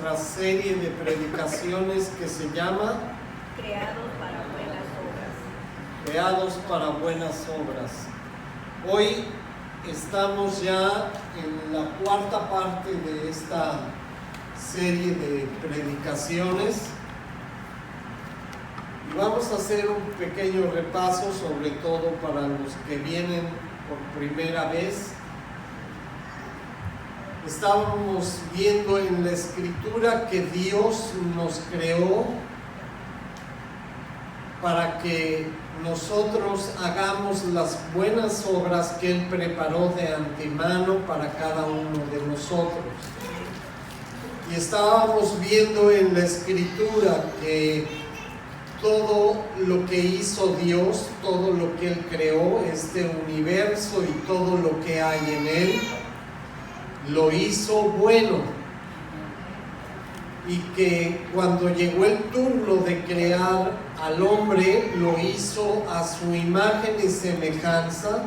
nuestra serie de predicaciones que se llama Creados para buenas obras. Creados para buenas obras. Hoy estamos ya en la cuarta parte de esta serie de predicaciones y vamos a hacer un pequeño repaso, sobre todo para los que vienen por primera vez. Estábamos viendo en la Escritura que Dios nos creó para que nosotros hagamos las buenas obras que Él preparó de antemano para cada uno de nosotros. Y estábamos viendo en la Escritura que todo lo que hizo Dios, todo lo que Él creó, este universo y todo lo que hay en Él, lo hizo bueno, y que cuando llegó el turno de crear al hombre, lo hizo a su imagen y semejanza,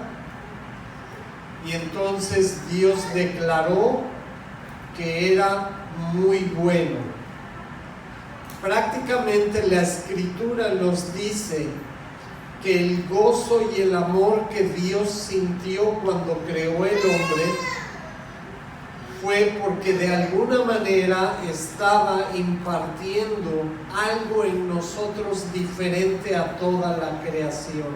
y entonces Dios declaró que era muy bueno. Prácticamente la Escritura nos dice que el gozo y el amor que Dios sintió cuando creó el hombre fue porque de alguna manera estaba impartiendo algo en nosotros diferente a toda la creación.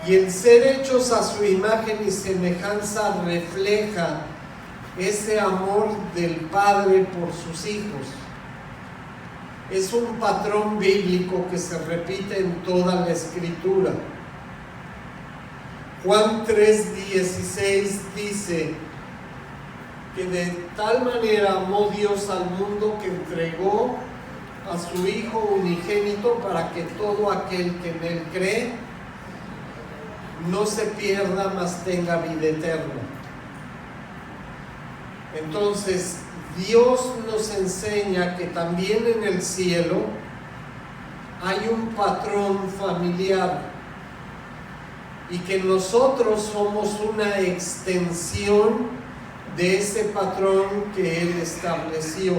Y el ser hechos a su imagen y semejanza refleja ese amor del Padre por sus hijos. Es un patrón bíblico que se repite en toda la Escritura. Juan 3:16 dice que de tal manera amó Dios al mundo que entregó a su Hijo unigénito para que todo aquel que en Él cree no se pierda, mas tenga vida eterna. Entonces, Dios nos enseña que también en el cielo hay un patrón familiar y que nosotros somos una extensión de ese patrón que Él estableció.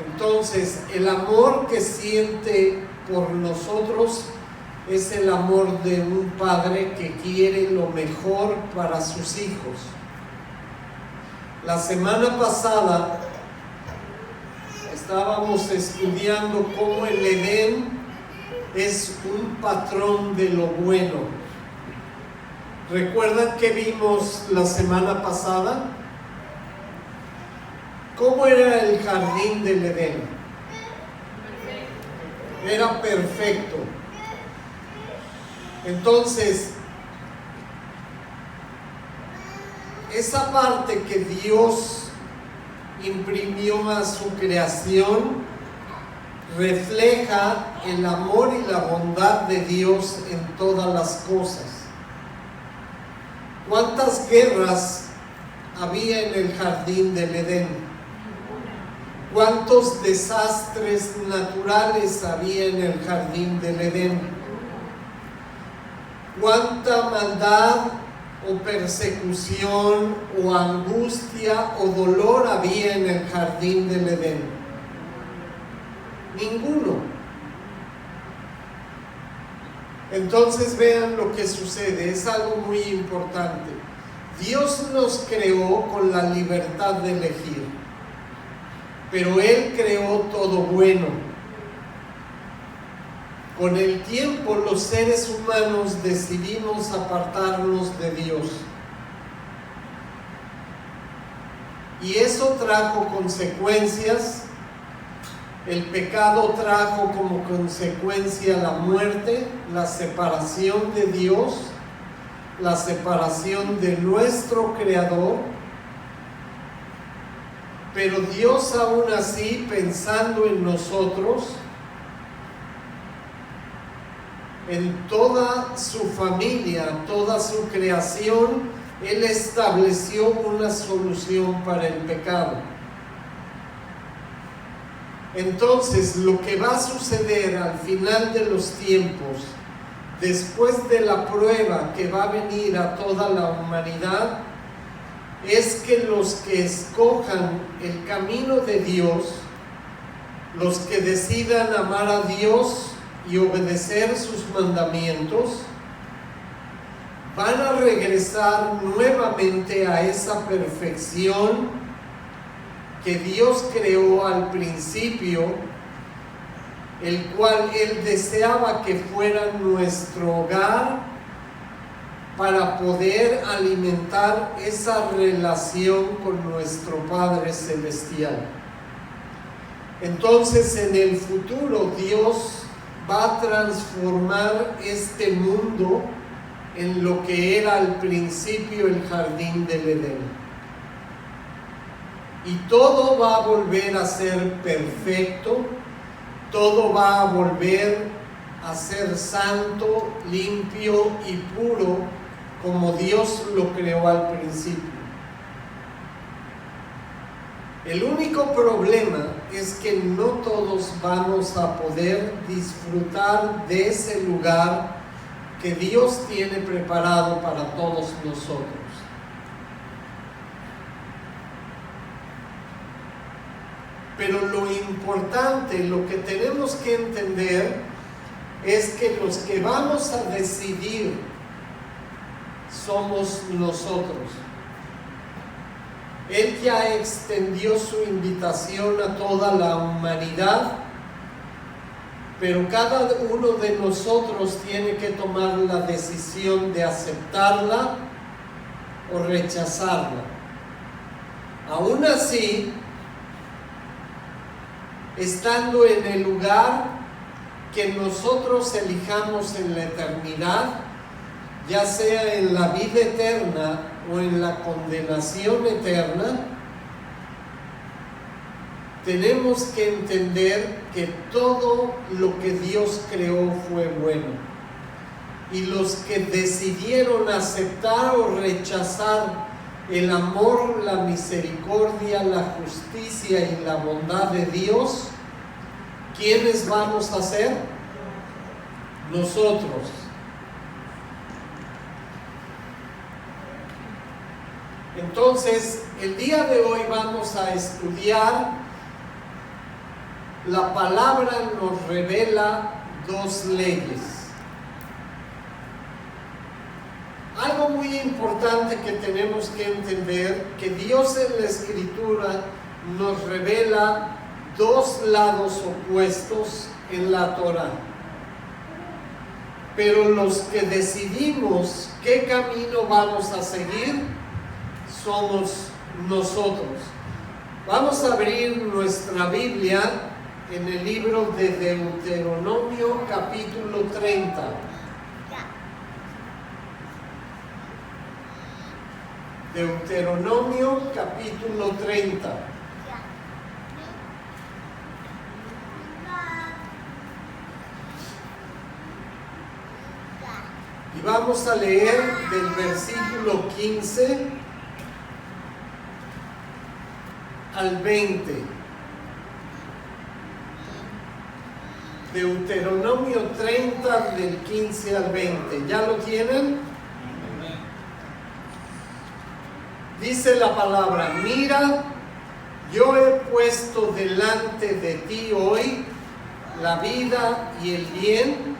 Entonces, el amor que siente por nosotros es el amor de un padre que quiere lo mejor para sus hijos. La semana pasada estábamos estudiando cómo el Edén es un patrón de lo bueno. ¿Recuerdan que vimos la semana pasada? ¿Cómo era el jardín del Edén? Era perfecto. Entonces, esa parte que Dios imprimió a su creación refleja el amor y la bondad de Dios en todas las cosas. ¿Cuántas guerras había en el jardín del Edén? ¿Cuántos desastres naturales había en el jardín del Edén? ¿Cuánta maldad o persecución o angustia o dolor había en el jardín del Edén? Ninguno. Entonces vean lo que sucede, es algo muy importante. Dios nos creó con la libertad de elegir, pero Él creó todo bueno. Con el tiempo los seres humanos decidimos apartarnos de Dios. Y eso trajo consecuencias. El pecado trajo como consecuencia la muerte, la separación de Dios, la separación de nuestro Creador. Pero Dios aún así, pensando en nosotros, en toda su familia, toda su creación, Él estableció una solución para el pecado. Entonces, lo que va a suceder al final de los tiempos, después de la prueba que va a venir a toda la humanidad, es que los que escojan el camino de Dios, los que decidan amar a Dios y obedecer sus mandamientos, van a regresar nuevamente a esa perfección que Dios creó al principio, el cual Él deseaba que fuera nuestro hogar para poder alimentar esa relación con nuestro Padre Celestial. Entonces, en el futuro, Dios va a transformar este mundo en lo que era al principio el jardín del Edén. Y todo va a volver a ser perfecto, todo va a volver a ser santo, limpio y puro, como Dios lo creó al principio. El único problema es que no todos vamos a poder disfrutar de ese lugar que Dios tiene preparado para todos nosotros. Pero lo importante, lo que tenemos que entender es que los que vamos a decidir somos nosotros. Él ya extendió su invitación a toda la humanidad, pero cada uno de nosotros tiene que tomar la decisión de aceptarla o rechazarla. Aún así, estando en el lugar que nosotros elijamos en la eternidad, ya sea en la vida eterna o en la condenación eterna, tenemos que entender que todo lo que Dios creó fue bueno. Y los que decidieron aceptar o rechazar el amor, la misericordia, la justicia y la bondad de Dios, ¿quiénes vamos a ser? Nosotros. Entonces, el día de hoy vamos a estudiar. La palabra nos revela dos leyes. Algo muy importante que tenemos que entender, que Dios en la Escritura nos revela dos lados opuestos en la Torá. Pero los que decidimos qué camino vamos a seguir, somos nosotros. Vamos a abrir nuestra Biblia en el libro de Deuteronomio capítulo 30. Deuteronomio capítulo 30. Y vamos a leer del versículo 15 al 20. Deuteronomio 30 del 15 al 20. ¿Ya lo tienen? Dice la palabra: mira, yo he puesto delante de ti hoy la vida y el bien,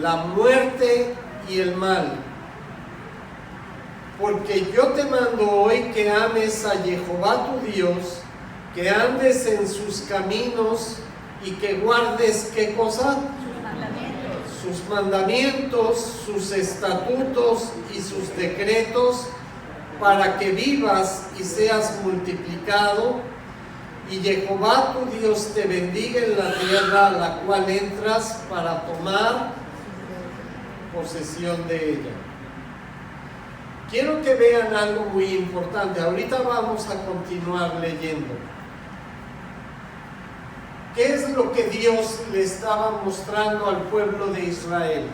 la muerte y el mal. Porque yo te mando hoy que ames a Jehová tu Dios, que andes en sus caminos y que guardes, ¿qué cosa? Sus mandamientos, sus estatutos y sus decretos, para que vivas y seas multiplicado, y Jehová tu Dios te bendiga en la tierra a la cual entras para tomar posesión de ella. Quiero que vean algo muy importante. Ahorita vamos a continuar leyendo. ¿Qué es lo que Dios le estaba mostrando al pueblo de Israel?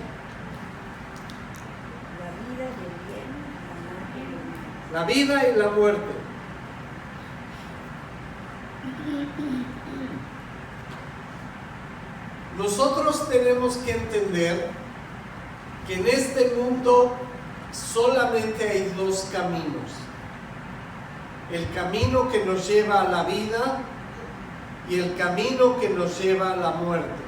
La vida y la muerte. Nosotros tenemos que entender que en este mundo solamente hay dos caminos. el camino que nos lleva a la vida y el camino que nos lleva a la muerte.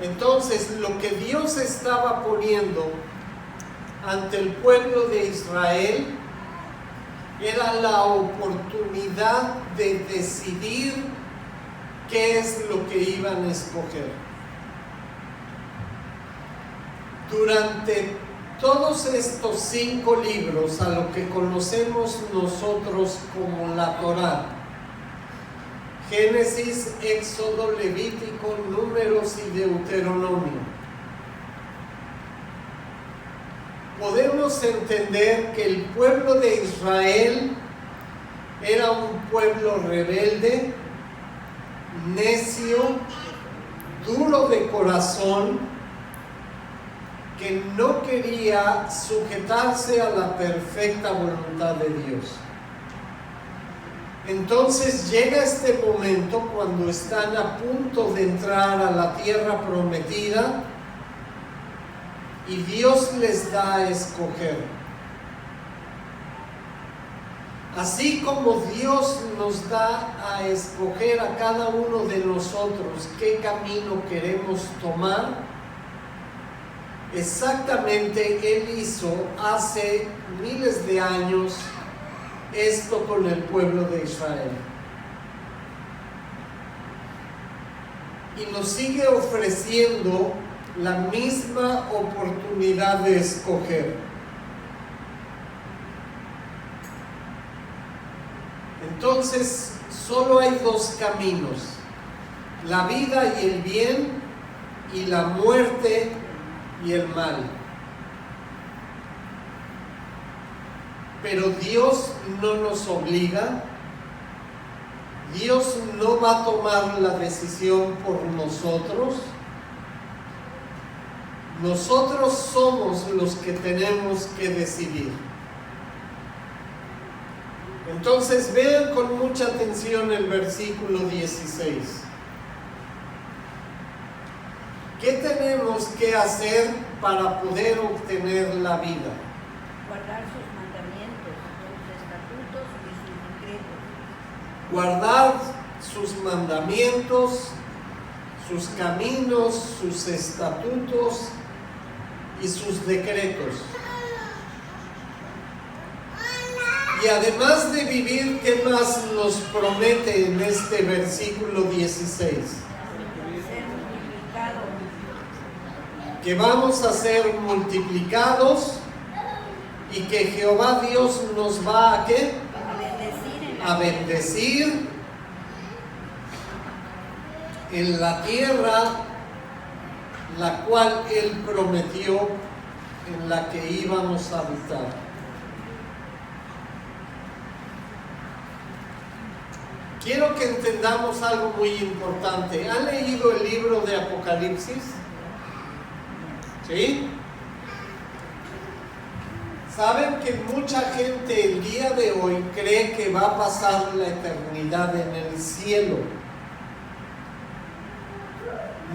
Entonces, lo que Dios estaba poniendo ante el pueblo de Israel era la oportunidad de decidir qué es lo que iban a escoger. Durante todos estos 5 libros, a lo que conocemos nosotros como la Torá, Génesis, Éxodo, Levítico, Números y Deuteronomio, podemos entender que el pueblo de Israel era un pueblo rebelde, necio, duro de corazón, que no quería sujetarse a la perfecta voluntad de Dios. Entonces llega este momento cuando están a punto de entrar a la tierra prometida y Dios les da a escoger. Así como Dios nos da a escoger a cada uno de nosotros qué camino queremos tomar, exactamente Él hizo hace miles de años esto con el pueblo de Israel. Y nos sigue ofreciendo la misma oportunidad de escoger. Entonces, solo hay 2 caminos: la vida y el bien, y la muerte y el mal. Pero Dios no nos obliga. Dios no va a tomar la decisión por nosotros. Nosotros somos los que tenemos que decidir. Entonces vean con mucha atención el versículo 16. ¿Qué tenemos que hacer para poder obtener la vida? Guardar sus mandamientos, sus estatutos y sus decretos. Guardar sus mandamientos, sus caminos, sus estatutos y sus decretos. Y además de vivir, ¿qué más nos promete en este versículo 16? Que vamos a ser multiplicados y que Jehová Dios nos va a ¿qué? A bendecir en la tierra la cual Él prometió, en la que íbamos a habitar. Quiero que entendamos algo muy importante. ¿Han leído el libro de Apocalipsis? ¿Sí? Saben que mucha gente el día de hoy cree que va a pasar la eternidad en el cielo.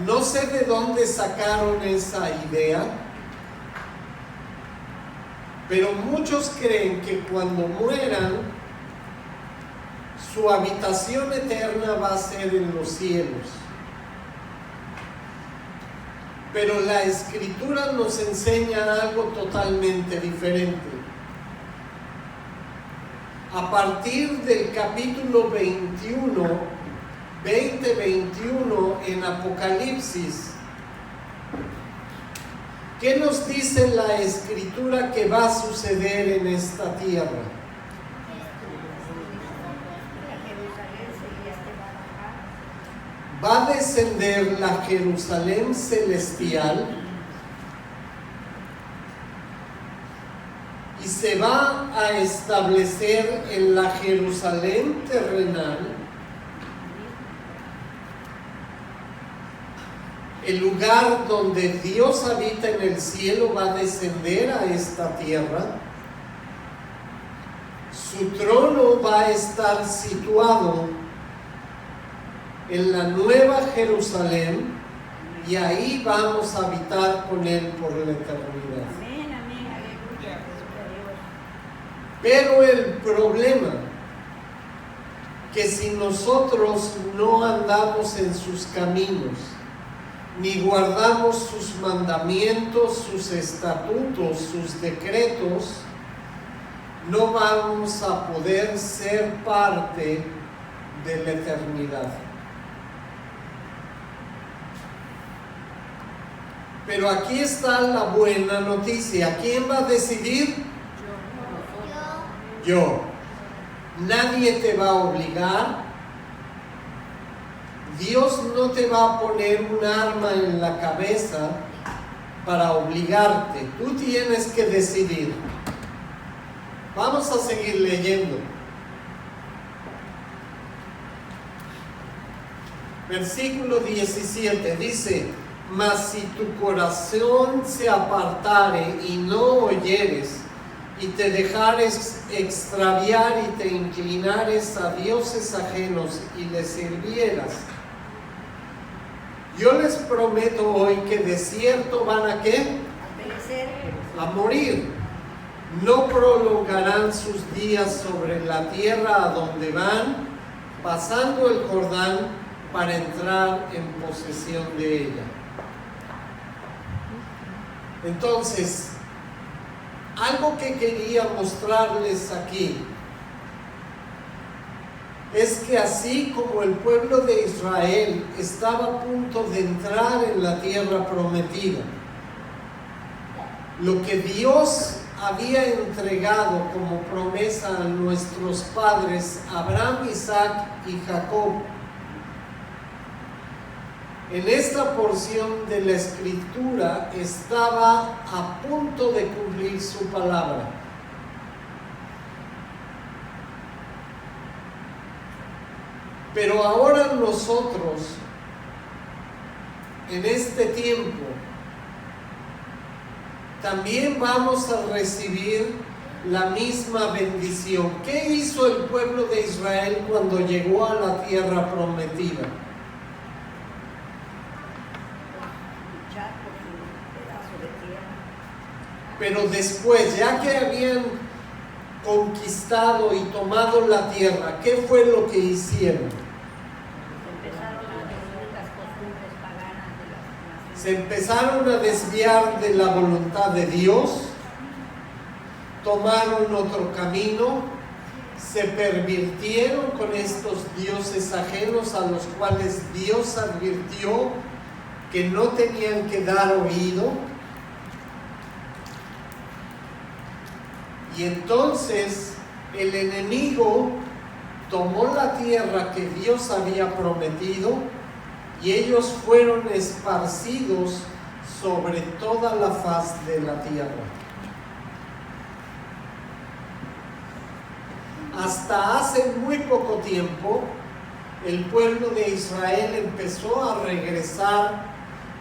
No sé de dónde sacaron esa idea, pero muchos creen que cuando mueran, su habitación eterna va a ser en los cielos. Pero la Escritura nos enseña algo totalmente diferente. A partir del capítulo 21 en Apocalipsis, ¿qué nos dice la Escritura que va a suceder en esta tierra? Va a descender la Jerusalén celestial y se va a establecer en la Jerusalén terrenal el lugar donde Dios habita en el cielo. Va a descender a esta tierra. Su trono va a estar situado en la nueva Jerusalén y ahí vamos a habitar con Él por la eternidad. Amén, amén, aleluya. Pero el problema, que si nosotros no andamos en sus caminos, ni guardamos sus mandamientos, sus estatutos, sus decretos, no vamos a poder ser parte de la eternidad. Pero aquí está la buena noticia. ¿Quién va a decidir? Yo. Nadie te va a obligar. Dios no te va a poner un arma en la cabeza para obligarte. Tú tienes que decidir. Vamos a seguir leyendo. Versículo 17 dice: mas si tu corazón se apartare y no oyeres, y te dejares extraviar y te inclinares a dioses ajenos y les sirvieras, yo les prometo hoy que de cierto van a ¿qué? A morir. No prolongarán sus días sobre la tierra a donde van, pasando el Jordán para entrar en posesión de ella. Entonces, algo que quería mostrarles aquí es que así como el pueblo de Israel estaba a punto de entrar en la tierra prometida, lo que Dios había entregado como promesa a nuestros padres Abraham, Isaac y Jacob, en esta porción de la Escritura estaba a punto de cumplir su palabra. Pero ahora nosotros, en este tiempo, también vamos a recibir la misma bendición. ¿Qué hizo el pueblo de Israel cuando llegó a la tierra prometida? Pero después, ya que habían conquistado y tomado la tierra, ¿qué fue lo que hicieron? Se empezaron a desviar de la voluntad de Dios, tomaron otro camino, se pervirtieron con estos dioses ajenos a los cuales Dios advirtió que no tenían que dar oído. Y entonces el enemigo tomó la tierra que Dios había prometido y ellos fueron esparcidos sobre toda la faz de la tierra. Hasta hace muy poco tiempo, el pueblo de Israel empezó a regresar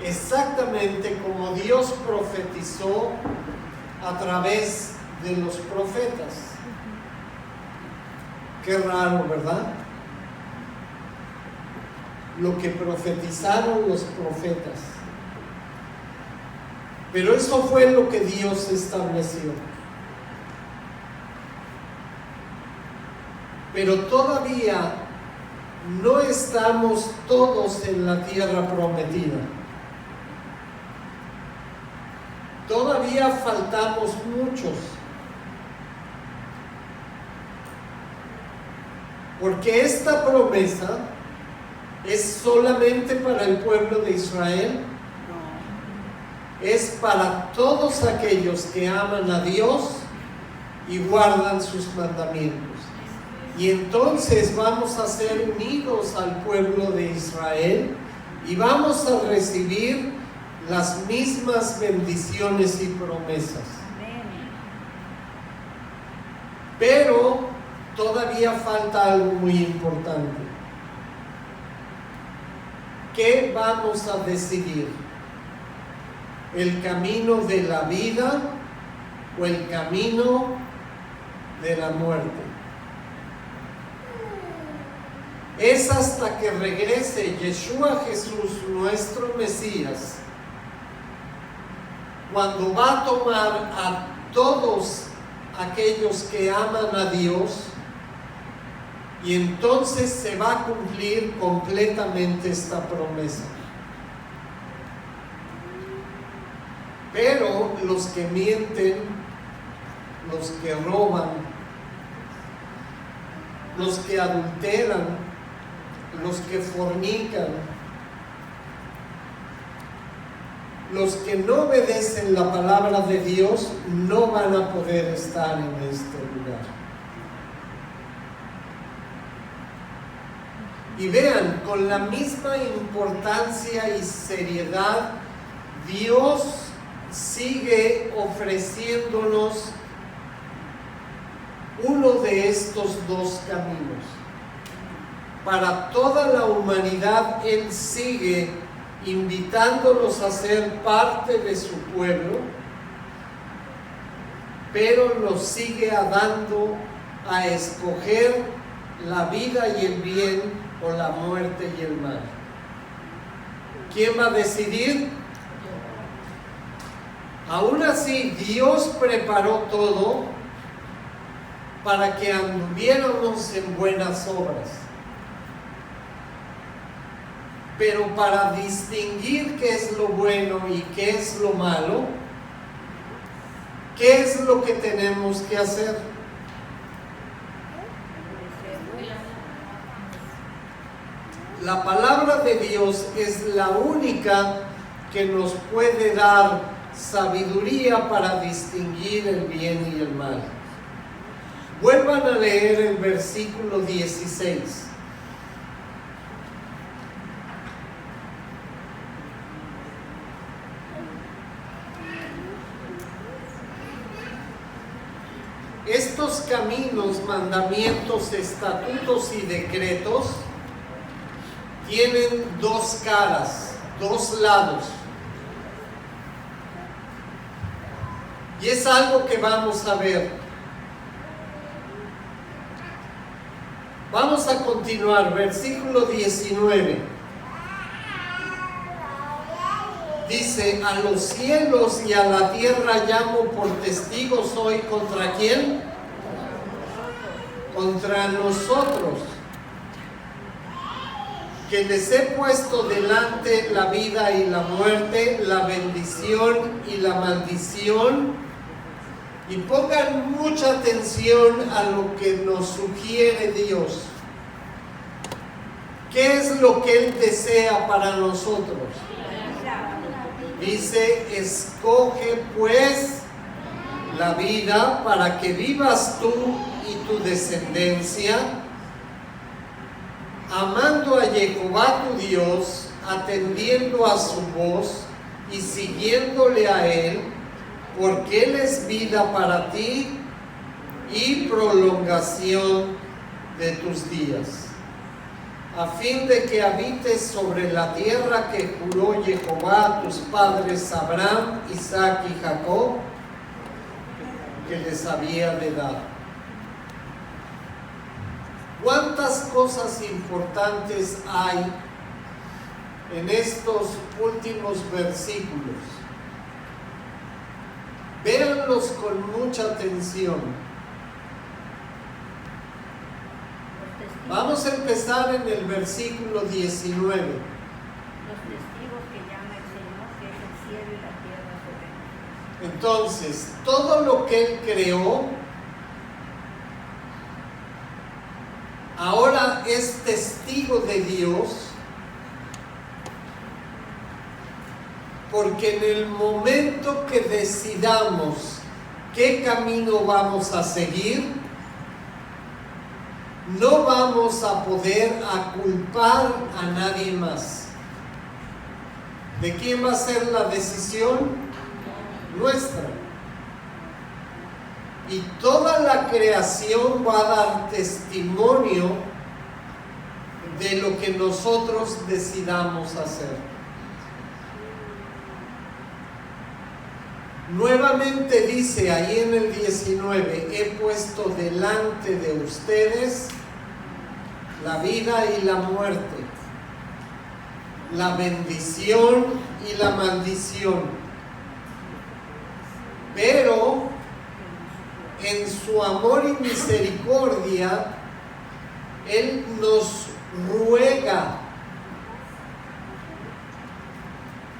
exactamente como Dios profetizó a través de los profetas. Qué raro, ¿verdad? Lo que profetizaron los profetas. Pero eso fue lo que Dios estableció. Pero todavía no estamos todos en la tierra prometida. Todavía faltamos muchos. Porque esta promesa es solamente para el pueblo de Israel. Es para todos aquellos que aman a Dios y guardan sus mandamientos. Y entonces vamos a ser unidos al pueblo de Israel y vamos a recibir las mismas bendiciones y promesas. Pero todavía falta algo muy importante. ¿Qué vamos a decidir? ¿El camino de la vida o el camino de la muerte? Es hasta que regrese Yeshua Jesús, nuestro Mesías, cuando va a tomar a todos aquellos que aman a Dios, y entonces se va a cumplir completamente esta promesa. Pero los que mienten, los que roban, los que adulteran, los que fornican, los que no obedecen la palabra de Dios, no van a poder estar en este lugar. Y vean, con la misma importancia y seriedad, Dios sigue ofreciéndonos uno de estos dos caminos. Para toda la humanidad, Él sigue invitándolos a ser parte de su pueblo, pero nos sigue dando a escoger la vida y el bien o la muerte y el mal. ¿Quién va a decidir? Aún así, Dios preparó todo para que anduviéramos en buenas obras. Pero para distinguir qué es lo bueno y qué es lo malo, ¿qué es lo que tenemos que hacer? La palabra de Dios es la única que nos puede dar sabiduría para distinguir el bien y el mal. Vuelvan a leer el versículo 16. Estos caminos, mandamientos, estatutos y decretos tienen dos caras, dos lados. Y es algo que vamos a ver. Vamos a continuar, versículo 19. Dice: a los cielos y a la tierra llamo por testigos hoy. ¿Contra quién? Contra nosotros, que les he puesto delante la vida y la muerte, la bendición y la maldición. Y pongan mucha atención a lo que nos sugiere Dios. ¿Qué es lo que Él desea para nosotros? Dice: escoge pues la vida para que vivas tú y tu descendencia, amando a Jehová tu Dios, atendiendo a su voz y siguiéndole a Él, porque Él es vida para ti y prolongación de tus días, a fin de que habites sobre la tierra que juró Jehová a tus padres Abraham, Isaac y Jacob, que les había de dar. ¿Cuántas cosas importantes hay en estos últimos versículos? Véanlos con mucha atención. Vamos a empezar en el versículo 19. Los testigos que llama el Señor, que es el cielo y la tierra sobre nosotros. Entonces, todo lo que Él creó ahora es testigo de Dios, porque en el momento que decidamos qué camino vamos a seguir, no vamos a poder culpar a nadie más. ¿De quién va a ser la decisión? Nuestra. Y toda la creación va a dar testimonio de lo que nosotros decidamos hacer. Nuevamente dice ahí en el 19: he puesto delante de ustedes la vida y la muerte, la bendición y la maldición. Pero en su amor y misericordia, Él nos ruega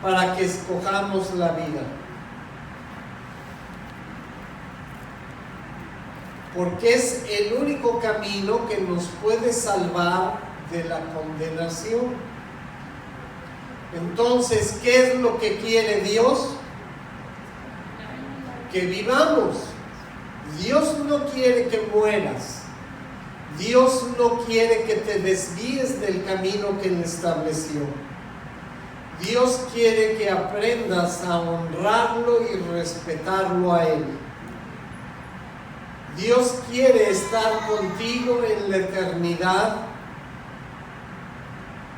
para que escojamos la vida. Porque es el único camino que nos puede salvar de la condenación. Entonces, ¿qué es lo que quiere Dios? Que vivamos. Dios no quiere que mueras. Dios no quiere que te desvíes del camino que Él estableció. Dios quiere que aprendas a honrarlo y respetarlo a Él. Dios quiere estar contigo en la eternidad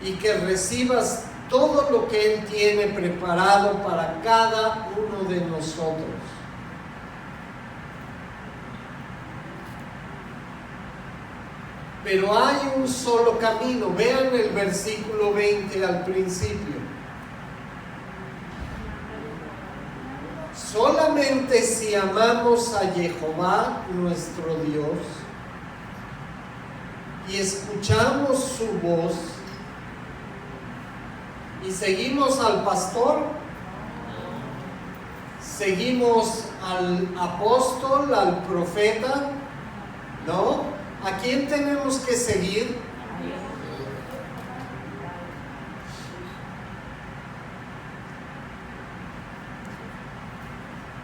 y que recibas todo lo que Él tiene preparado para cada uno de nosotros. Pero hay un solo camino. Vean el versículo 20 al principio. Solamente si amamos a Jehová, nuestro Dios, y escuchamos su voz, y seguimos al pastor, seguimos al apóstol, al profeta, ¿no? ¿A quién tenemos que seguir?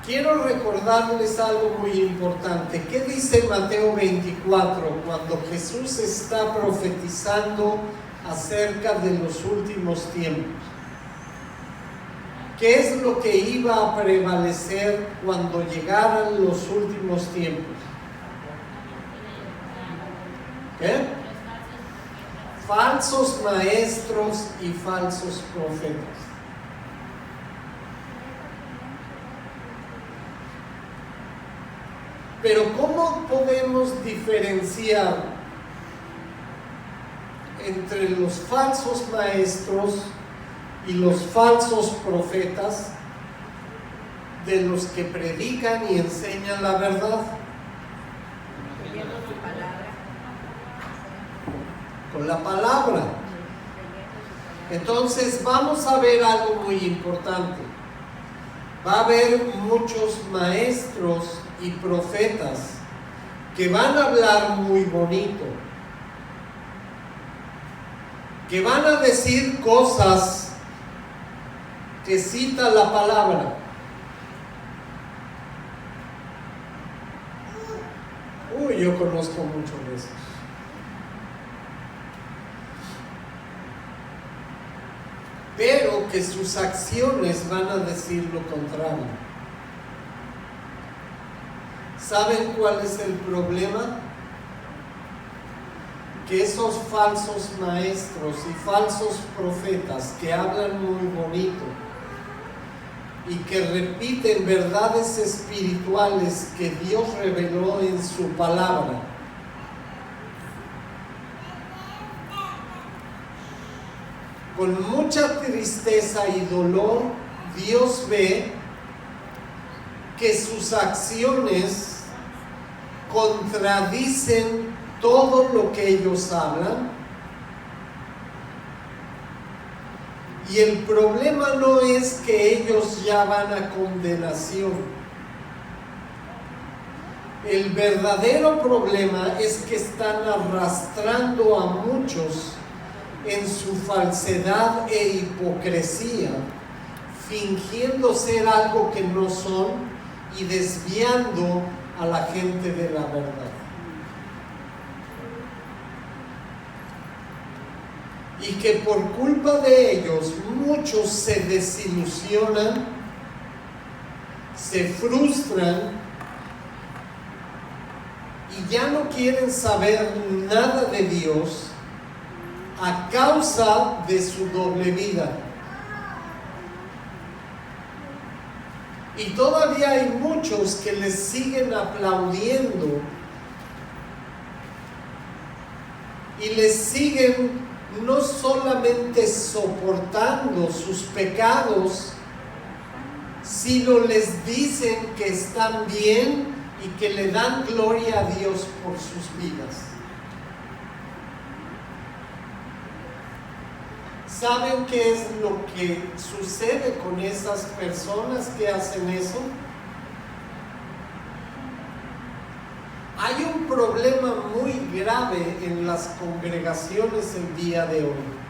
Quiero recordarles algo muy importante. ¿Qué dice Mateo 24 cuando Jesús está profetizando acerca de los últimos tiempos? ¿Qué es lo que iba a prevalecer cuando llegaran los últimos tiempos? ¿Qué? Falsos maestros y falsos profetas. Pero ¿cómo podemos diferenciar entre los falsos maestros y los falsos profetas de los que predican y enseñan la verdad? Con la palabra. Entonces vamos a ver algo muy importante. Va a haber muchos maestros y profetas que van a hablar muy bonito, que van a decir cosas que cita la palabra. Yo conozco muchos de esos. Pero que sus acciones van a decir lo contrario. ¿Saben cuál es el problema? Que esos falsos maestros y falsos profetas que hablan muy bonito y que repiten verdades espirituales que Dios reveló en su palabra, con mucha tristeza y dolor, Dios ve que sus acciones contradicen todo lo que ellos hablan. Y el problema no es que ellos ya van a condenación. El verdadero problema es que están arrastrando a muchos en su falsedad e hipocresía, fingiendo ser algo que no son y desviando a la gente de la verdad. Y que por culpa de ellos muchos se desilusionan, se frustran y ya no quieren saber nada de Dios a causa de su doble vida. Y todavía hay muchos que les siguen aplaudiendo y les siguen no solamente soportando sus pecados, sino les dicen que están bien y que le dan gloria a Dios por sus vidas. ¿Saben qué es lo que sucede con esas personas que hacen eso? Hay un problema muy grave en las congregaciones el día de hoy.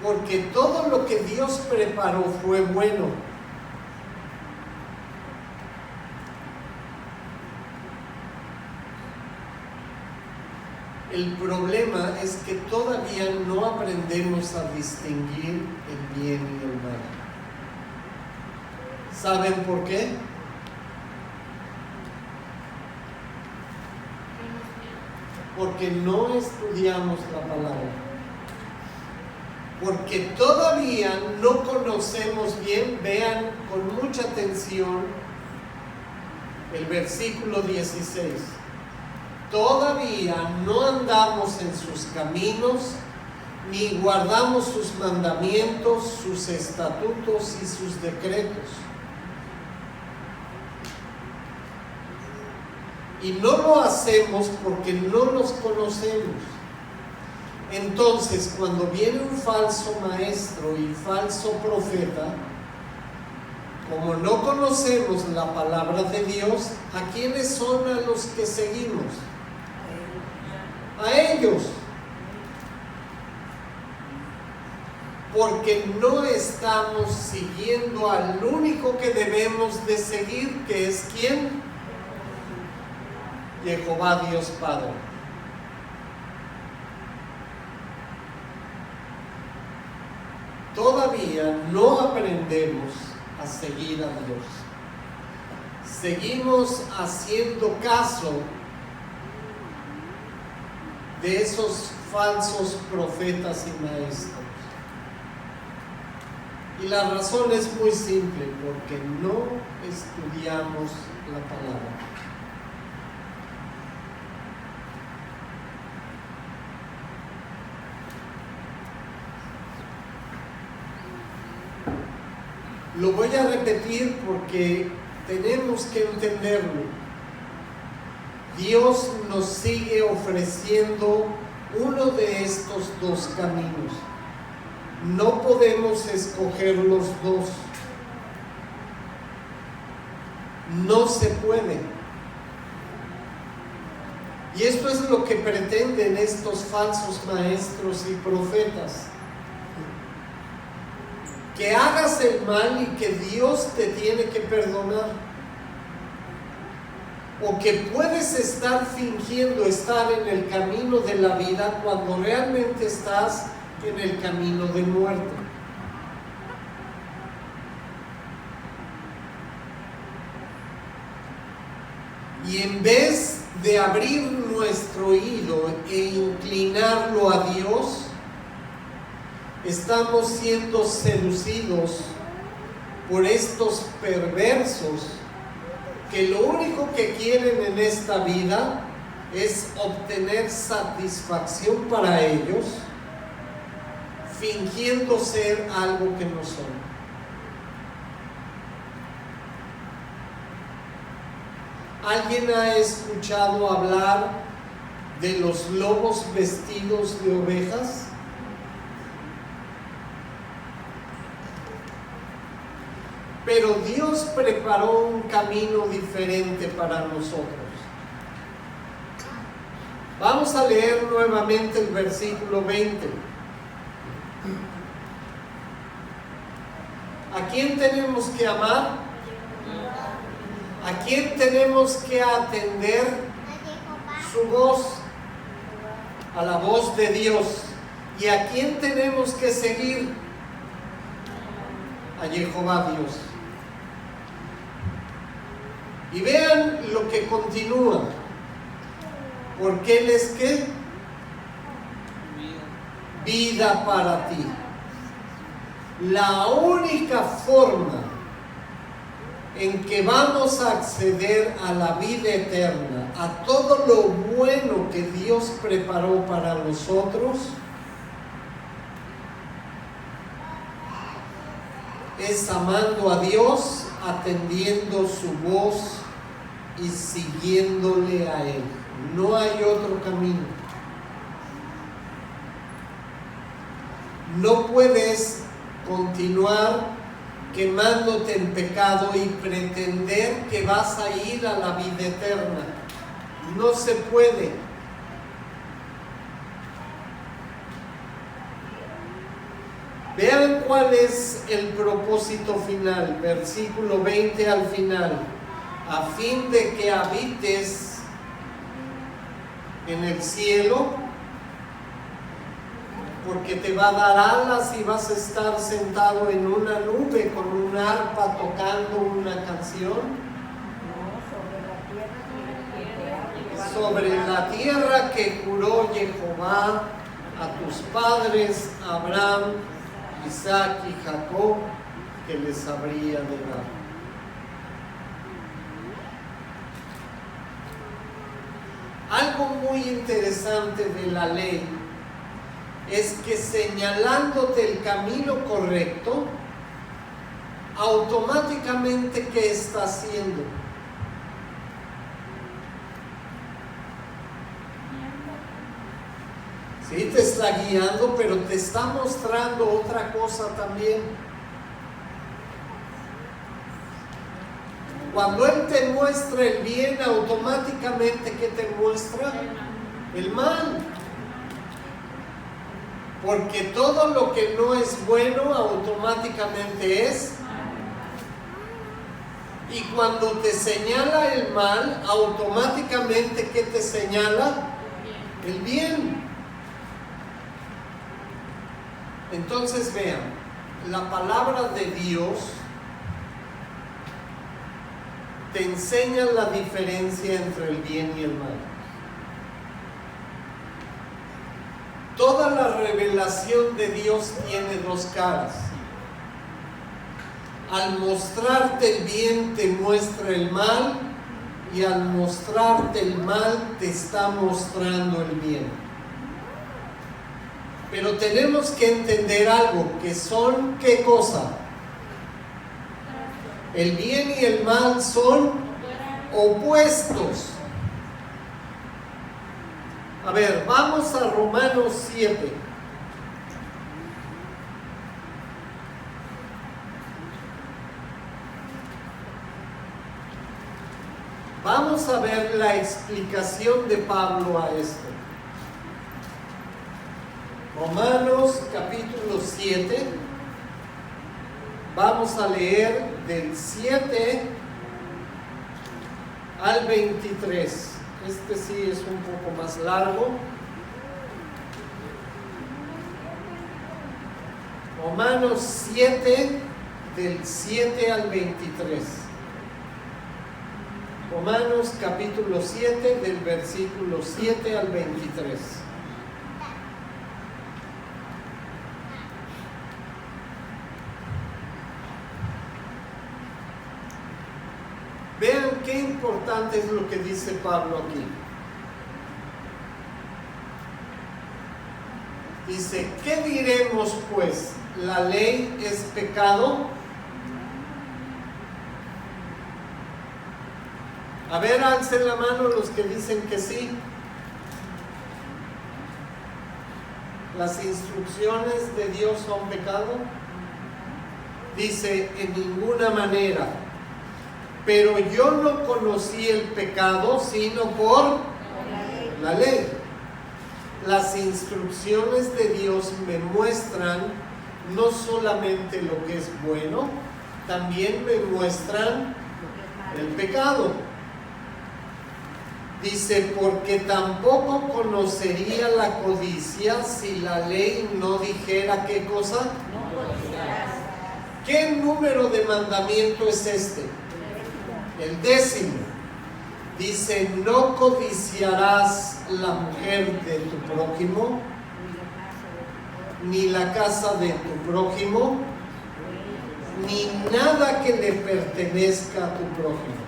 Porque todo lo que Dios preparó fue bueno. El problema es que todavía no aprendemos a distinguir el bien y el mal. ¿Saben por qué? Porque no estudiamos la palabra. Porque todavía no conocemos bien. Vean con mucha atención el versículo 16. Todavía no andamos en sus caminos, ni guardamos sus mandamientos, sus estatutos y sus decretos. Y no lo hacemos porque no los conocemos. Entonces, cuando viene un falso maestro y falso profeta, como no conocemos la palabra de Dios, ¿a quiénes son a los que seguimos? A ellos. Porque no estamos siguiendo al único que debemos de seguir, que es ¿quién? Jehová Dios Padre. Todavía no aprendemos a seguir a Dios. Seguimos haciendo caso de esos falsos profetas y maestros. Y la razón es muy simple, porque no estudiamos la palabra. Lo voy a repetir porque tenemos que entenderlo. Dios nos sigue ofreciendo uno de estos dos caminos. No podemos escoger los dos. No se puede. Y esto es lo que pretenden estos falsos maestros y profetas. Que hagas el mal y que Dios te tiene que perdonar. O que puedes estar fingiendo estar en el camino de la vida cuando realmente estás en el camino de muerte. Y en vez de abrir nuestro oído e inclinarlo a Dios, estamos siendo seducidos por estos perversos que lo único que quieren en esta vida es obtener satisfacción para ellos, fingiendo ser algo que no son. ¿Alguien ha escuchado hablar de los lobos vestidos de ovejas? Pero Dios preparó un camino diferente para nosotros. Vamos a leer nuevamente el versículo 20. ¿A quién tenemos que amar? ¿A quién tenemos que atender su voz? A la voz de Dios. ¿Y a quién tenemos que seguir? A Jehová Dios. Y vean lo que continúa. Porque Él es ¿qué? Vida para ti. La única forma en que vamos a acceder a la vida eterna, a todo lo bueno que Dios preparó para nosotros, es amando a Dios, atendiendo su voz y siguiéndole a Él. No hay otro camino. No puedes continuar quemándote en pecado y pretender que vas a ir a la vida eterna. No se puede. Vean cuál es el propósito final, versículo 20 al final. A fin de que habites en el cielo, porque te va a dar alas y vas a estar sentado en una nube con un arpa tocando una canción. Sobre la tierra que juró Jehová a tus padres, Abraham, Isaac y Jacob, que les habría de dar. Algo muy interesante de la ley es que señalándote el camino correcto, automáticamente ¿qué está haciendo? Sí, te está guiando, pero te está mostrando otra cosa también. Cuando Él te muestra el bien, automáticamente ¿qué te muestra? El mal. Porque todo lo que no es bueno, automáticamente es. Y cuando te señala el mal, automáticamente ¿qué te señala? El bien. Entonces vean, la palabra de Dios te enseña la diferencia entre el bien y el mal. Toda la revelación de Dios tiene dos caras. Al mostrarte el bien te muestra el mal, y al mostrarte el mal te está mostrando el bien. Pero tenemos que entender algo, que son ¿qué cosa? El bien y el mal son opuestos. A ver, vamos a Romanos 7. Vamos a ver la explicación de Pablo a esto. Romanos capítulo 7. Vamos a leer del 7 al 23. Este sí es un poco más largo. Romanos 7, del 7 al 23. Romanos capítulo 7, del versículo 7 al 23. Vean qué importante es lo que dice Pablo aquí. Dice, ¿qué diremos pues? ¿La ley es pecado? A ver, alcen la mano los que dicen que sí. ¿Las instrucciones de Dios son pecado? Dice, en ninguna manera. Pero yo no conocí el pecado sino por la ley. Las instrucciones de Dios me muestran no solamente lo que es bueno, también me muestran el pecado. Dice, porque tampoco conocería la codicia si la ley no dijera ¿qué cosa? No codiciarás. ¿Qué número de mandamiento es este? El 10º. Dice, no codiciarás la mujer de tu prójimo, ni la casa de tu prójimo, ni nada que le pertenezca a tu prójimo.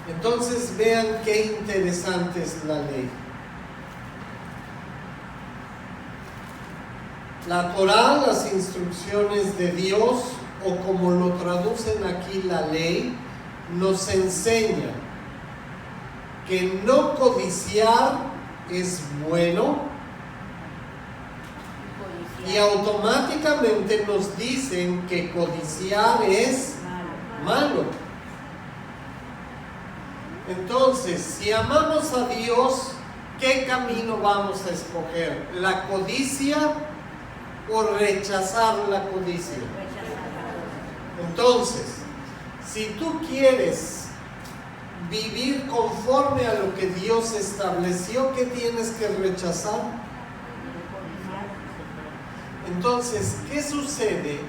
Entonces vean qué interesante es la ley. La Torá, las instrucciones de Dios, o como lo traducen aquí la ley, nos enseña que no codiciar es bueno, y automáticamente nos dicen que codiciar es malo. Entonces, si amamos a Dios, ¿qué camino vamos a escoger? ¿La codicia o rechazar la codicia? Entonces, si tú quieres vivir conforme a lo que Dios estableció, ¿qué tienes que rechazar? Entonces, ¿qué sucede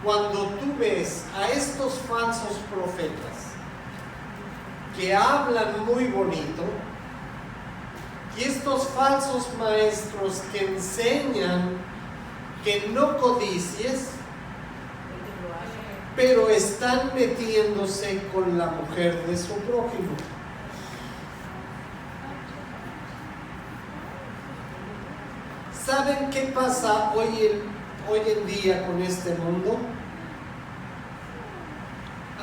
cuando tú ves a estos falsos profetas que hablan muy bonito y estos falsos maestros que enseñan que no codicies, pero están metiéndose con la mujer de su prójimo? ¿Saben qué pasa hoy en día con este mundo?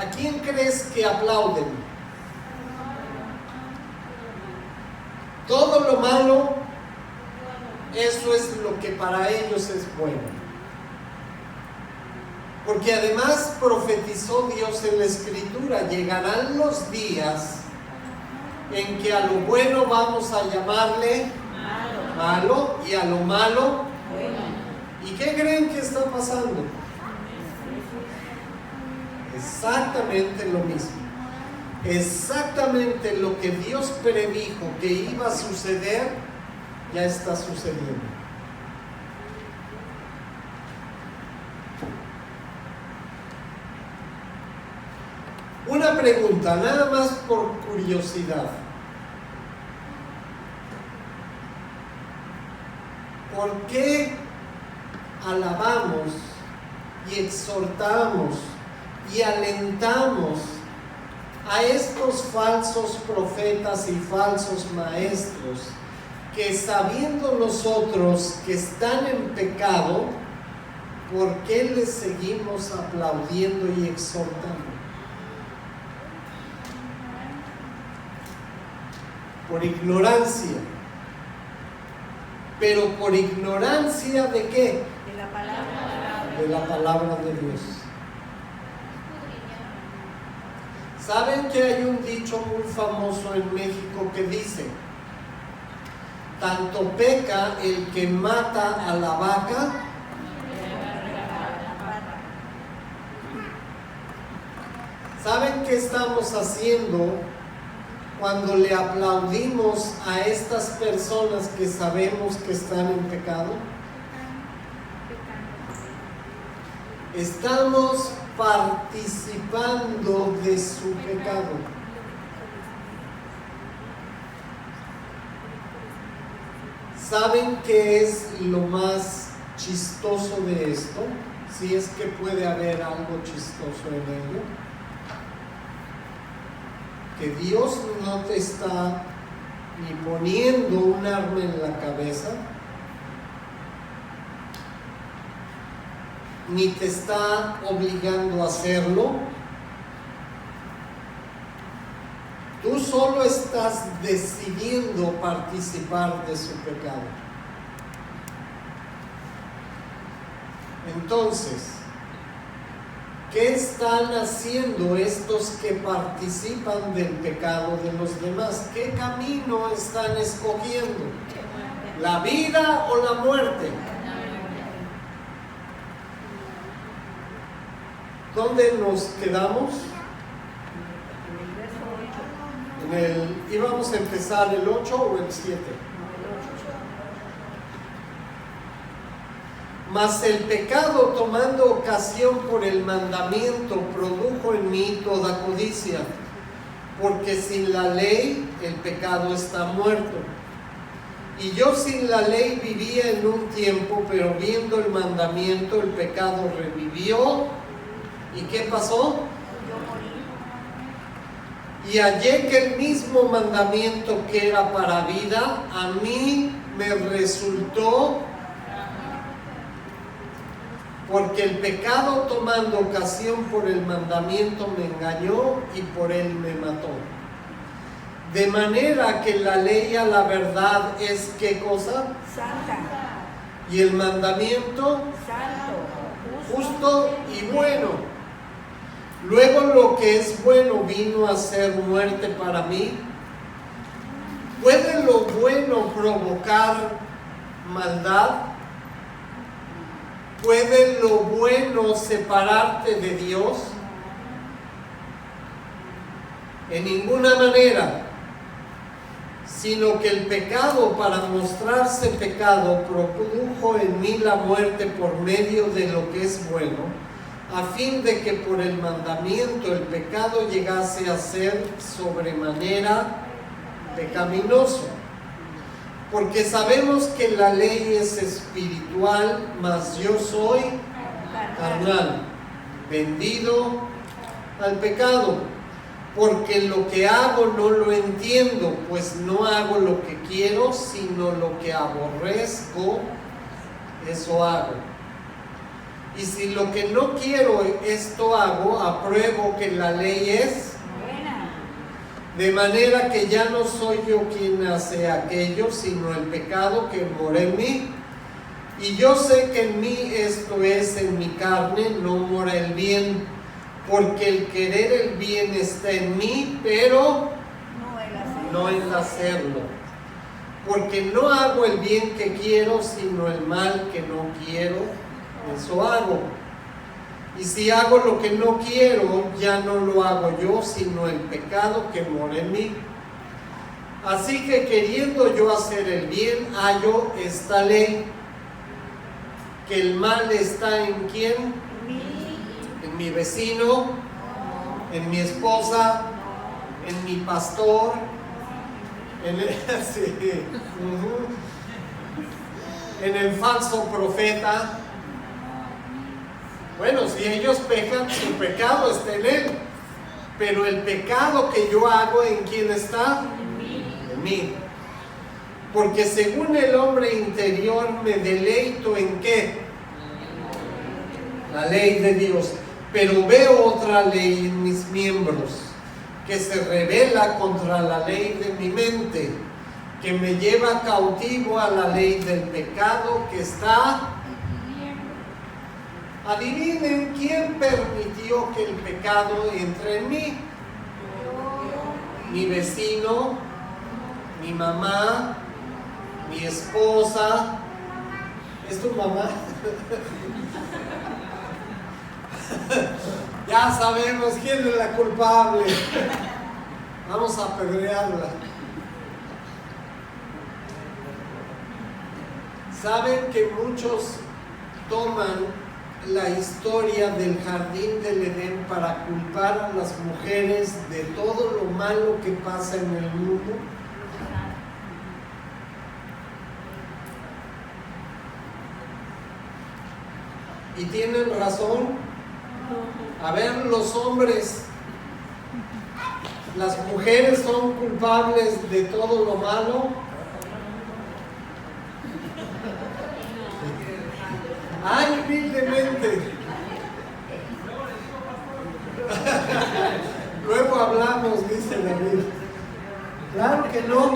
¿A quién crees que aplauden? Todo lo malo, eso es lo que para ellos es bueno. Porque además profetizó Dios en la Escritura, llegarán los días en que a lo bueno vamos a llamarle malo y a lo malo bueno. ¿Y qué creen que está pasando? Exactamente lo mismo. Exactamente lo que Dios predijo que iba a suceder, ya está sucediendo. Una pregunta, nada más por curiosidad. ¿Por qué alabamos y exhortamos y alentamos a estos falsos profetas y falsos maestros que, sabiendo nosotros que están en pecado, por qué les seguimos aplaudiendo y exhortando? Por ignorancia. ¿Pero por ignorancia de qué? De la palabra. De la palabra de Dios. ¿Saben que hay un dicho muy famoso en México que dice: tanto peca el que mata a la vaca ¿saben qué estamos haciendo cuando le aplaudimos a estas personas que sabemos que están en pecado? Estamos participando de su pecado. ¿Saben qué es lo más chistoso de esto? Si es que puede haber algo chistoso en ello. Que Dios no te está ni poniendo un arma en la cabeza, ni te está obligando a hacerlo. Tú solo estás decidiendo participar de su pecado. Entonces, ¿qué están haciendo estos que participan del pecado de los demás? ¿Qué camino están escogiendo? ¿La vida o la muerte? ¿Dónde nos quedamos? ¿Íbamos a empezar el 8 o el 7? Mas el pecado, tomando ocasión por el mandamiento, produjo en mí toda codicia, porque sin la ley el pecado está muerto. Y yo sin la ley vivía en un tiempo, pero viendo el mandamiento, el pecado revivió. ¿Y qué pasó? Y hallé que el mismo mandamiento que era para vida, a mí me resultó porque el pecado tomando ocasión por el mandamiento me engañó y por él me mató. De manera que la ley a la verdad es ¿qué cosa? Santa. Y el mandamiento Santo. justo y bueno. Luego lo que es bueno vino a ser muerte para mí. ¿Puede lo bueno provocar maldad? ¿Puede lo bueno separarte de Dios? En ninguna manera, sino que el pecado, para mostrarse pecado, produjo en mí la muerte por medio de lo que es bueno, a fin de que por el mandamiento el pecado llegase a ser sobremanera pecaminoso. Porque sabemos que la ley es espiritual, mas yo soy carnal, vendido al pecado. Porque lo que hago no lo entiendo, pues no hago lo que quiero, sino lo que aborrezco, eso hago. Y si lo que no quiero, esto hago, apruebo que la ley es Buena. de manera que ya no soy yo quien hace aquello, sino el pecado que mora en mí. Y yo sé que en mí, esto es, en mi carne, no mora el bien, porque el querer el bien está en mí, pero no el hacerlo. Porque no hago el bien que quiero, sino el mal que no quiero, eso hago. Y si hago lo que no quiero, ya no lo hago yo, sino el pecado que mora en mí. Así que queriendo yo hacer el bien, hallo esta ley, que el mal está en ¿quién? En mi vecino, en mi esposa, en mi pastor, sí, en el falso profeta. Bueno, si ellos pecan, su pecado está en él, pero el pecado que yo hago, ¿en quién está? En mí. Porque según el hombre interior me deleito ¿en qué? La ley de Dios. Pero veo otra ley en mis miembros, que se rebela contra la ley de mi mente, que me lleva cautivo a la ley del pecado que está. Adivinen quién permitió que el pecado entre en mí. Mi vecino, mi mamá, mi esposa. ¿Es tu mamá? Ya sabemos quién es la culpable. Vamos a apedrearla. Saben que muchos toman la historia del jardín del Edén para culpar a las mujeres de todo lo malo que pasa en el mundo. Y tienen razón. A ver, los hombres, las mujeres son culpables de todo lo malo. Ay, humildemente. Luego hablamos, dice David. Claro que no.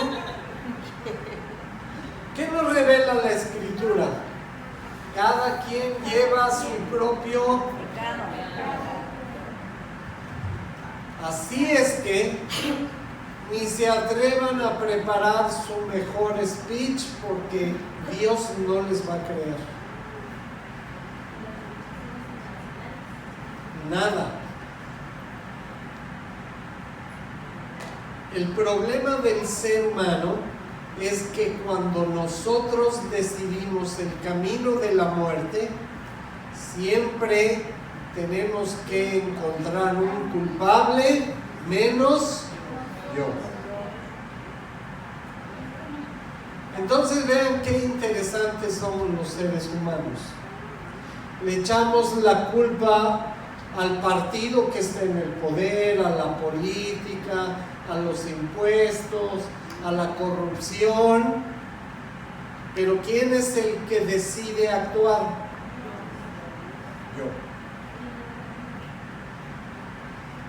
¿Qué nos revela la Escritura? Cada quien lleva su propio Pecado. Así es que ni se atrevan a preparar su mejor speech porque Dios no les va a creer. Nada. El problema del ser humano es que cuando nosotros decidimos el camino de la muerte, siempre tenemos que encontrar un culpable menos yo. Entonces vean qué interesantes somos los seres humanos. Le echamos la culpa al partido que está en el poder, a la política, a los impuestos, a la corrupción. Pero ¿quién es el que decide actuar? yo.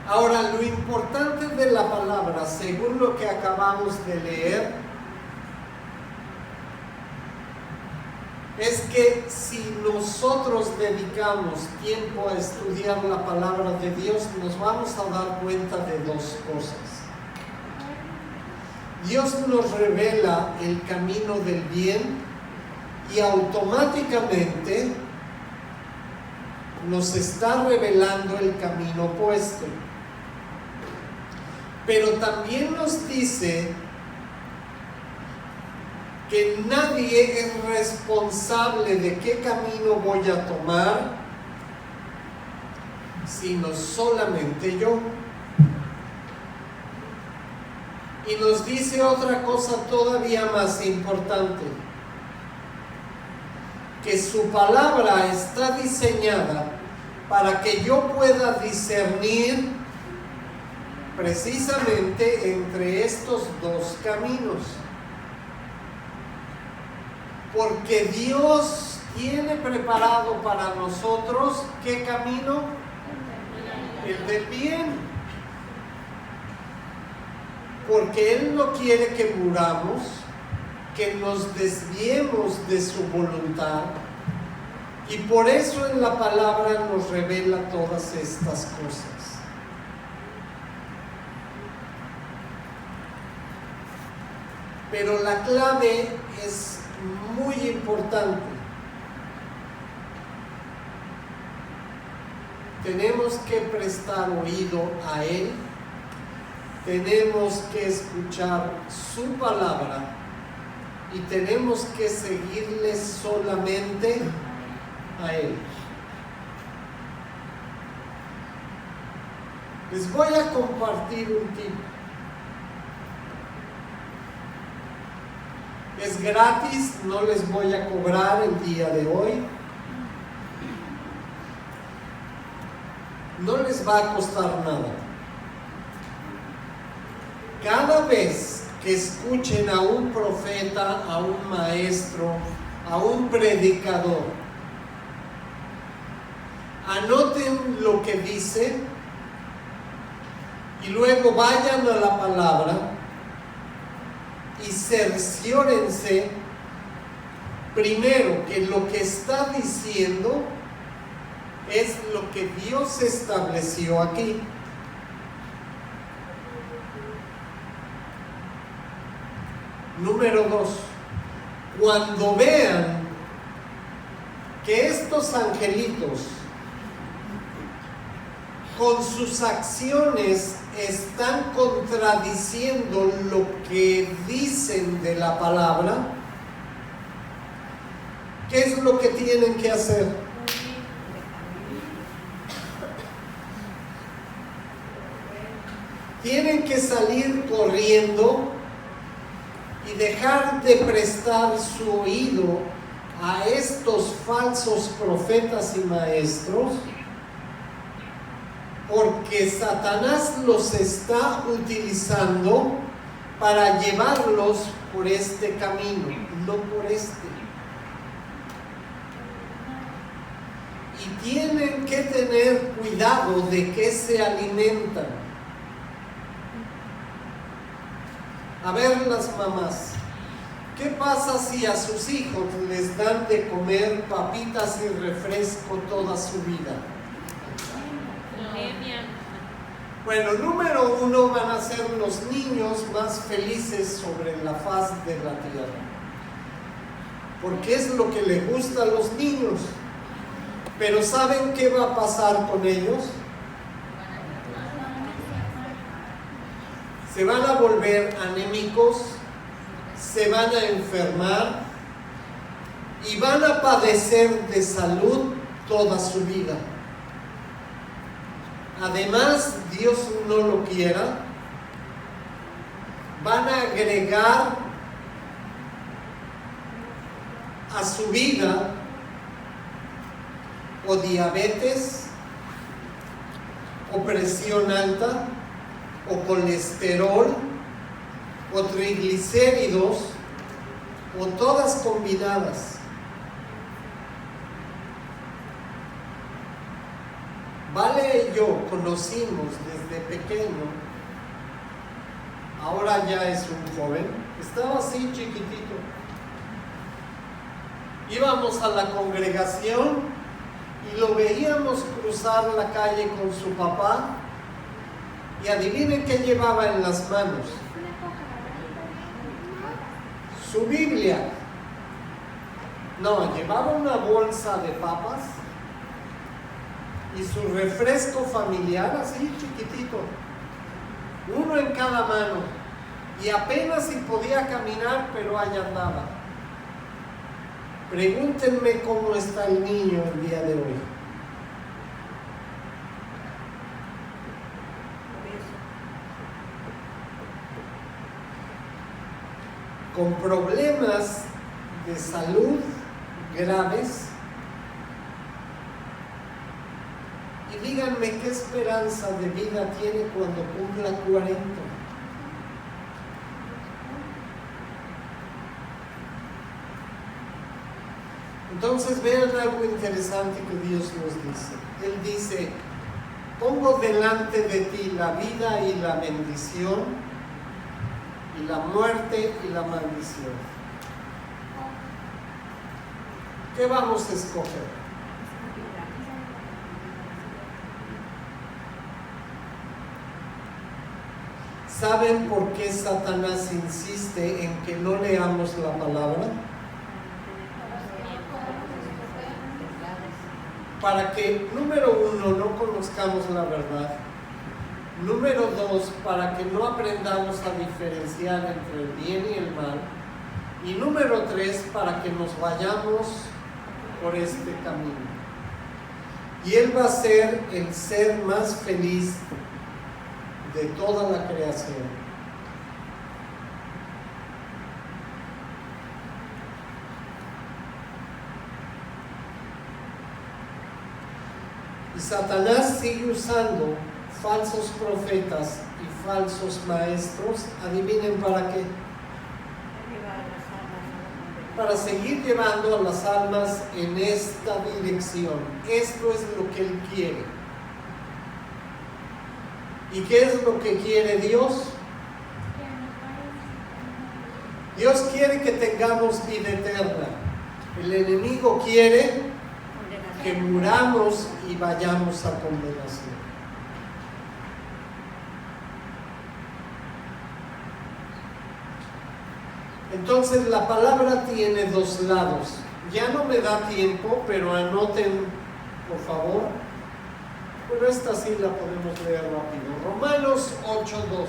Ahora, lo importante de la palabra, según lo que acabamos de leer, es que si nosotros dedicamos tiempo a estudiar la palabra de Dios, nos vamos a dar cuenta de dos cosas. Dios nos revela el camino del bien y automáticamente nos está revelando el camino opuesto. Pero también nos dice que nadie es responsable de qué camino voy a tomar, sino solamente yo. Y nos dice otra cosa todavía más importante, que su palabra está diseñada para que yo pueda discernir precisamente entre estos dos caminos. Porque Dios tiene preparado para nosotros, ¿qué camino? El del bien. Porque Él no quiere que muramos, que nos desviemos de su voluntad. Y por eso en la palabra nos revela todas estas cosas. Pero la clave es muy importante. Tenemos que prestar oído a Él, tenemos que escuchar su palabra y tenemos que seguirle solamente a Él. Les voy a compartir un tip. Es gratis, no les voy a cobrar el día de hoy. No les va a costar nada. Cada vez que escuchen a un profeta, a un maestro, a un predicador, anoten lo que dice y luego vayan a la palabra y cerciórense primero que lo que está diciendo es lo que Dios estableció aquí. Número 2, cuando vean que estos angelitos con sus acciones están contradiciendo lo que dicen de la palabra, ¿qué es lo que tienen que hacer? Tienen que salir corriendo y dejar de prestar su oído a estos falsos profetas y maestros, porque Satanás los está utilizando para llevarlos por este camino, no por este. Y tienen que tener cuidado de qué se alimentan. A ver, las mamás, ¿qué pasa si a sus hijos les dan de comer papitas y refresco toda su vida? Bueno, número 1, van a ser los niños más felices sobre la faz de la tierra, porque es lo que les gusta a los niños. Pero ¿saben qué va a pasar con ellos? Se van a volver anémicos, se van a enfermar y van a padecer de salud toda su vida. Además, Dios no lo quiera, van a agregar a su vida o diabetes, o presión alta, o colesterol, o triglicéridos, o todas combinadas. Vale y yo conocimos desde pequeño, ahora ya es un joven, estaba así chiquitito. Íbamos a la congregación y lo veíamos cruzar la calle con su papá y adivinen qué llevaba en las manos. Su Biblia. No, llevaba una bolsa de papas y su refresco familiar así chiquitito, uno en cada mano, y apenas si podía caminar, pero ahí andaba. Pregúntenme cómo está el niño el día de hoy. Con problemas de salud graves. Y díganme qué esperanza de vida tiene cuando cumpla 40. Entonces vean algo interesante que Dios nos dice. Él dice: pongo delante de ti la vida y la bendición, y la muerte y la maldición. ¿Qué vamos a escoger? ¿Saben por qué Satanás insiste en que no leamos la palabra? Para que, número uno, no conozcamos la verdad. Número dos, para que no aprendamos a diferenciar entre el bien y el mal. Y número tres, para que nos vayamos por este camino. Y Él va a ser el ser más feliz de toda la creación. Y Satanás sigue usando falsos profetas y falsos maestros. Adivinen para qué. Para seguir llevando a las almas en esta dirección. Esto es lo que Él quiere. ¿Y qué es lo que quiere Dios? Dios quiere que tengamos vida eterna. El enemigo quiere que muramos y vayamos a condenación. Entonces la palabra tiene dos lados. Ya no me da tiempo, pero anoten, por favor. Bueno, esta sí la podemos leer rápido. Romanos 8:2.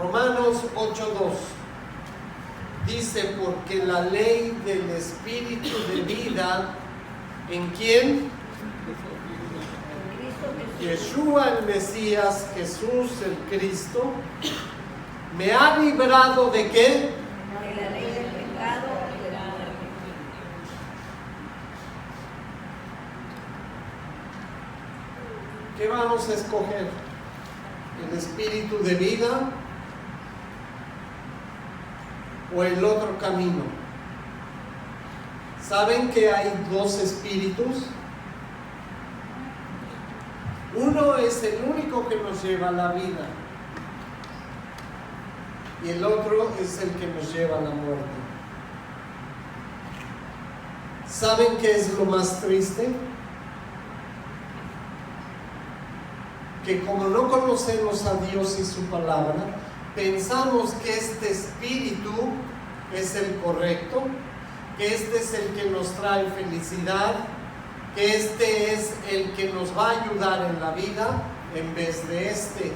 Romanos 8:2. Dice: porque la ley del Espíritu de vida, ¿en quién? Yeshua el Mesías, Jesús el Cristo, me ha librado ¿de qué? De la ley del pecado y de la muerte. ¿Qué vamos a escoger? ¿El espíritu de vida o el otro camino? ¿Saben que hay dos espíritus? Uno es el único que nos lleva a la vida y el otro es el que nos lleva a la muerte. ¿Saben qué es lo más triste? Que como no conocemos a Dios y su palabra, pensamos que este espíritu es el correcto, que este es el que nos trae felicidad, que este es el que nos va a ayudar en la vida, en vez de este.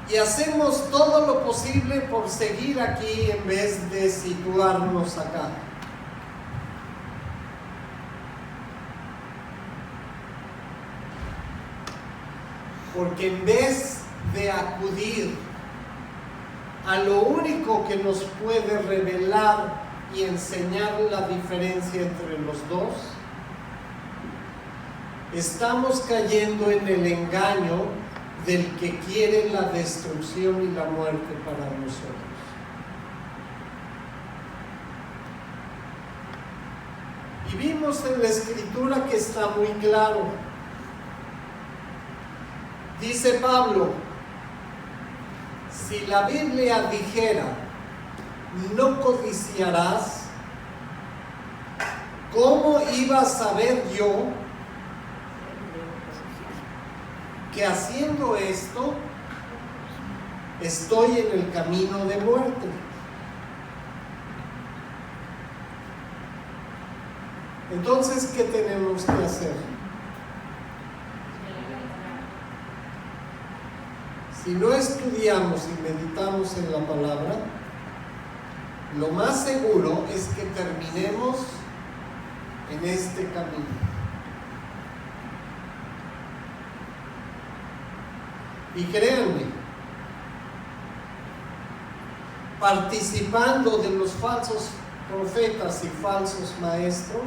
Y hacemos todo lo posible por seguir aquí en vez de situarnos acá. Porque en vez de acudir a lo único que nos puede revelar y enseñar la diferencia entre los dos, estamos cayendo en el engaño del que quiere la destrucción y la muerte para nosotros. Y vimos en la Escritura que está muy claro. Dice Pablo, si la Biblia dijera, no codiciarás, ¿cómo iba a saber yo que haciendo esto estoy en el camino de muerte? Entonces, ¿qué tenemos que hacer? Si no estudiamos y meditamos en la palabra, lo más seguro es que terminemos en este camino. Y créanme, participando de los falsos profetas y falsos maestros,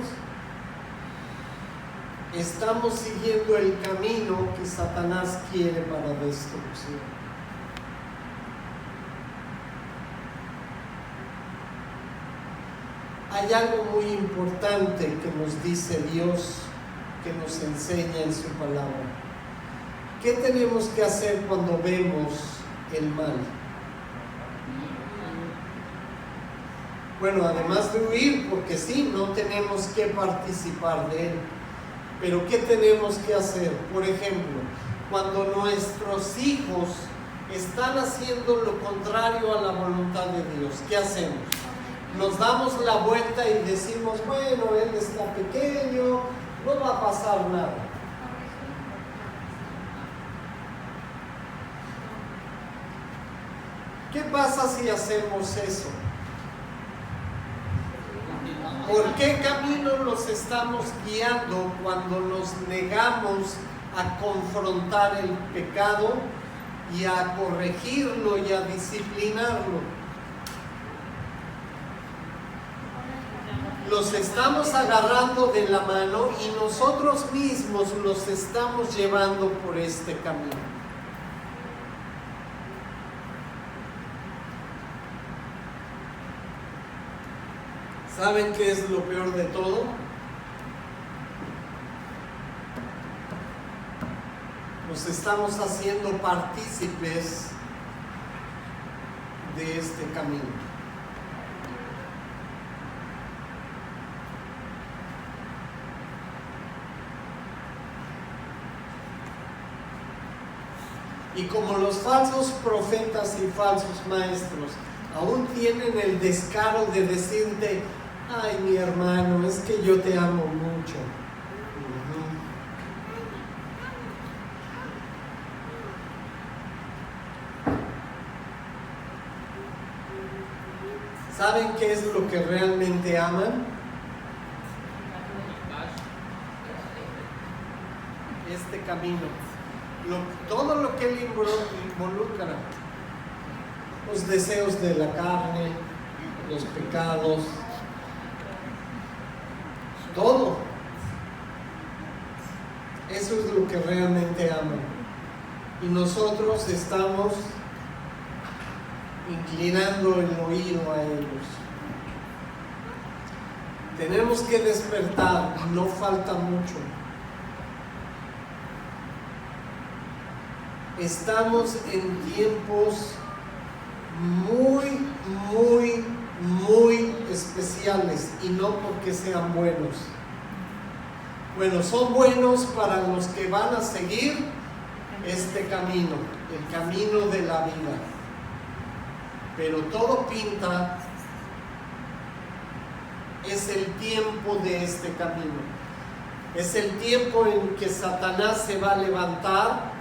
estamos siguiendo el camino que Satanás quiere para destrucción. Hay algo muy importante que nos dice Dios, que nos enseña en su palabra. ¿Qué tenemos que hacer cuando vemos el mal? Bueno, además de huir, porque sí, no tenemos que participar de él. Pero ¿qué tenemos que hacer? Por ejemplo, cuando nuestros hijos están haciendo lo contrario a la voluntad de Dios, ¿qué hacemos? Nos damos la vuelta y decimos, bueno, él está pequeño, no va a pasar nada. ¿Qué pasa si hacemos eso? ¿Por qué camino nos estamos guiando cuando nos negamos a confrontar el pecado y a corregirlo y a disciplinarlo? Los estamos agarrando de la mano y nosotros mismos los estamos llevando por este camino. ¿Saben qué es lo peor de todo? Nos estamos haciendo partícipes de este camino. Y como los falsos profetas y falsos maestros aún tienen el descaro de decirte, ay, mi hermano, es que yo te amo mucho. ¿Saben qué es lo que realmente aman? Este camino. Todo lo que él involucra. Los deseos de la carne, los pecados, todo. Eso es lo que realmente aman. Y nosotros estamos inclinando el oído a ellos. Tenemos que despertar, no falta mucho. Estamos en tiempos muy especiales, y no porque sean buenos. Bueno, son buenos para los que van a seguir este camino, el camino de la vida. Pero todo pinta, es el tiempo de este camino. Es el tiempo en que Satanás se va a levantar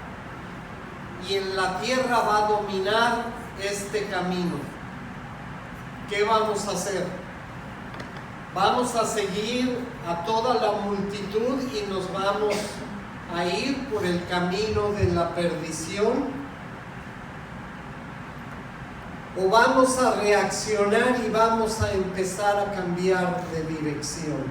y en la tierra va a dominar este camino. ¿Qué vamos a hacer? Vamos a seguir a toda la multitud y nos vamos a ir por el camino de la perdición, o vamos a reaccionar y vamos a empezar a cambiar de dirección.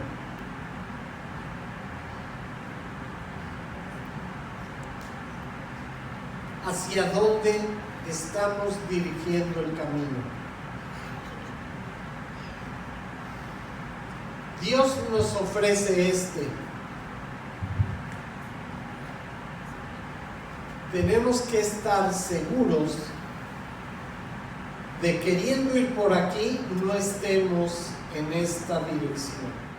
hacia dónde estamos dirigiendo el camino. Dios nos ofrece tenemos que estar seguros de queriendo ir por aquí, no estemos en esta dirección.